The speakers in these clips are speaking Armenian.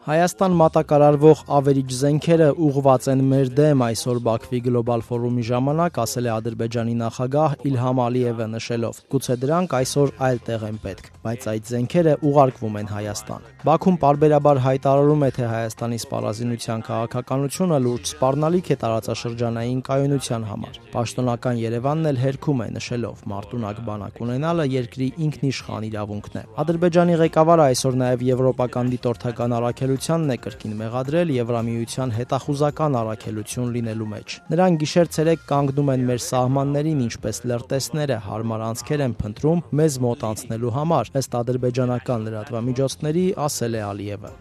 Հայաստան մատակարարվող ավերիչ զենքերը ուղղված են մեր դեմ, այսօր Բաքվի գլոբալ ֆորումի ժամանակ ասել է Ադրբեջանի նախագահ Իլհամ Ալիևը, նշելով. «Գուցե դրանք այսօր այլ տեղ են պետք, բայց այդ զենքերը ուղարկվում են Հայաստան»։ Բաքուն պարբերաբար հայտարարում է, թե Հայաստանի սպառազինության քաղաքականությունը լուրջ սպառնալիք է տարածաշրջանային կայունության համար։ Պաշտոնական Երևանն էլ հերքում է, նշելով. «Մարտունակ բանակ ունենալը երկրի ինքնիշխան իրավունքն է»։ Ադրբեջանի ղեկավարը այսօր նաև եվրոպական դիտորդական առաքելությանն է կրկին մեղադրել Եվրամիության հետախուզական առաքելություն լինելու մեջ։ Նրանք գիշեր-ցերեկ կանգնում են մեր սահմաններին, ինչպես լրտեսները, հարմար անցքեր են փնտրում մեզ մոտ անցնելու համար, ըստ ադրբեջանական լրատվամիջոցների, ասել է Ալիևը։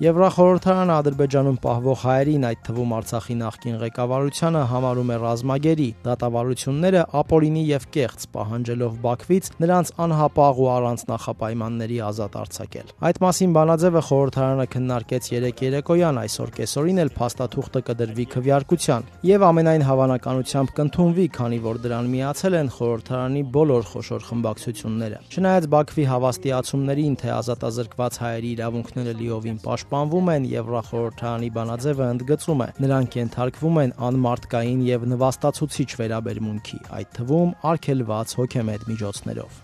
Եվրախորհրդարանը Ադրբեջանում պահվող հայերին, այդ թվում Արցախի նախկին ղեկավարությանը, համարում է ռազմագերի, դատավարությունները ապօրինի եւ կեղծ, պահանջելով Բաքվից նրանց անհապաղ ու առանց նախապայմանների ազատ արձակել։ Այդ մասին բանաձևը խորհրդարանը քննարկեց երեկոյան, այսօր կեսօրին էլ փաստաթուղթը կդրվի քվեարկության եւ ամենայն հավանականությամբ կընդունվի, քանի որ դրան միացել են խորհրդարանի բոլոր խոշոր խմբակցությունները։ Չնայած Բաքվի հավաստիացումներին, թե ազատազրկված հայերի իրավունքները լիովին պաշտպանվում են, Եվրախորհրդարանի բանաձևը ընդգծում է. նրանք ենթարկվում են անմարդկային եւ նվաստացուցիչ վերաբերմունքի, այդ թվում արգելված հոգեմետ միջոցներով։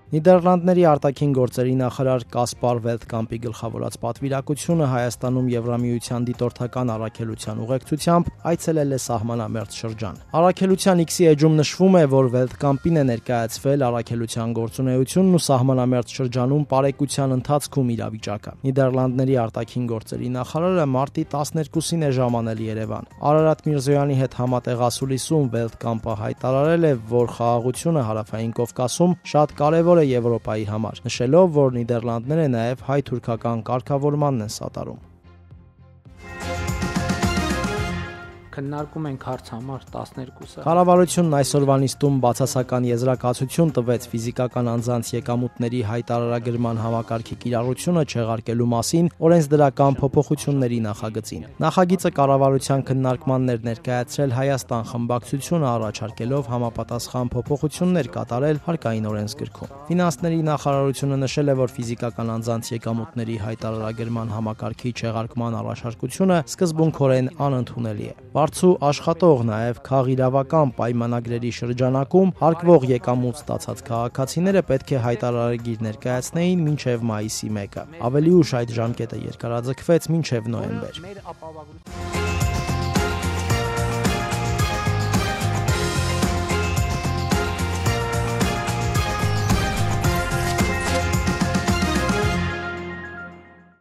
Նիդերլանդների արտաքին գործերի նախարար Կասպար Վելտկամպի գլխավորած պատվիրակությունը Հայաստանում Եվրամիության դիտորդական առաքելության ուղեկցությամբ այցելել է սահմանամերձ շրջան։ Առաքելության X-ի էջում նշվում է, որ Վելտկամպին է ներկայացվել առաքելության գործունեությունն ու սահմանամերձ շրջանում պարեկության ընթացքում իրավիճակը։ Նիդերլանդների արտաքին գործերի նախարարը մարտի 12-ին է ժամանել Երևան։ Արարատ Միրզոյանի հետ համատեղ ասուլիսում Վելտկամպը հայտարարել է, որ խաղաղությունը Հարավային Կովկասում շատ կարևոր է Եվրոպայի համար, նշելով, որ Նիդերլանդները նաև հայ-թուրքական կարգավորմանն են սատարում։ Քննարկում ենք հարց համար 12-ը։ Կառավարությունն այսօրվա նիստում բացասական եզրակացություն տվեց ֆիզիկական անձանց եկամուտների հայտարարագրման համակարգի կիրառությունը չեղարկելու մասին օրենսդրական փոփոխությունների նախագծին։ Նախագիծը կառավարության քննարկմանն էր ներկայացրել Հայաստան խմբակցությունը, առաջարկելով համապատասխան փոփոխություններ կատարել հարկային օրենսգրքում։ Ֆինանսների նախարարությունը նշել է, որ ֆիզիկական անձանց եկամուտների հայտարարագրման համակարգի չեղարկման առաջարկությունը սկզբունքորեն անընդունելի է։ Բարձու աշխատող, նաև քաղիրավական պայմանագրերի շրջանակում հարկվող եկամուտ ստացած քաղաքացիները պետք է հայտարարագիր ներկայացնեին մինչև մայիսի 1-ը։ Ավելի ուշ այդ ժամկետը երկարաձգվեց մինչև նոյեմբեր։